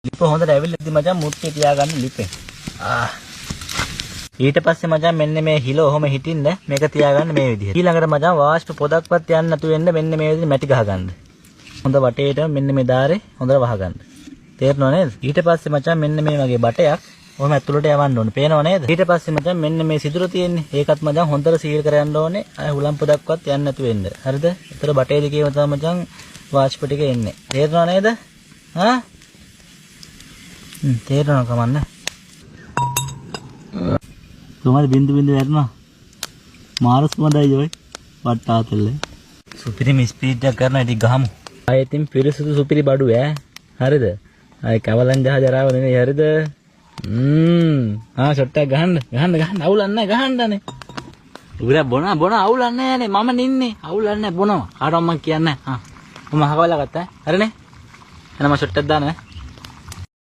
ලිප හොඳට ඇවිල්ලාදී මචං මුට්ටිය තියාගන්න ලිපේ. ඊට පස්සේ මචං මෙන්න මේ හිල ඔහොම හිටින්න මේක තියාගන්න මේ විදිහට. ඊළඟට මචං වාෂ්ප පොදක්වත් යන්න නැතු වෙන්න මෙන්න මේ විදිහට මැටි ගහගන්න. හොඳ වටේට මෙන්න මේ ධාරේ හොඳට වහගන්න. තේරෙනව නේද? ඊට පස්සේ මචං මෙන්න මේ වගේ බටයක් ඔහොම ඇතුළට යවන්න ඕනේ. පේනව නේද? ඊට පස්සේ මචං මෙන්න මේ සිදුර තියෙන්නේ. ඒකත් මචං හොඳට සීල් කරයන්න ඕනේ. අය හුලම් පොදක්වත් යන්න නැතු වෙන්න. හරිද? ඒතර බටේ දිගේම තමයි මචං වාෂ්ප ටික එන්නේ. තේරෙනව නේද? තේරෙනව කමන්න. කොහමද බින්දු බින්දු වැටෙනවා? මාරස් මොඳයි ඔය. වට්ටාතල්ලේ. සුපිරි ස්පීඩ් එක කරන ඉතින් ගහමු. ආයෙත් පිරිසුදු සුපිරි බඩු ඈ. හරිද? ආයෙ කවලන් ජහජරාව නෙමෙයි හරිද? ෂොට් එක ගහන්න අවුලන්නේ ගහන්නනේ. උගුර බොන අවුලන්නේ නෑනේ මම නින්නේ. අවුලන්නේ බොනවා. කාටවත් මම කියන්නේ නෑ. මම අහවලා ගත්තා. හරිනේ? එහෙනම් මම ෂොට් එකක් දානවා.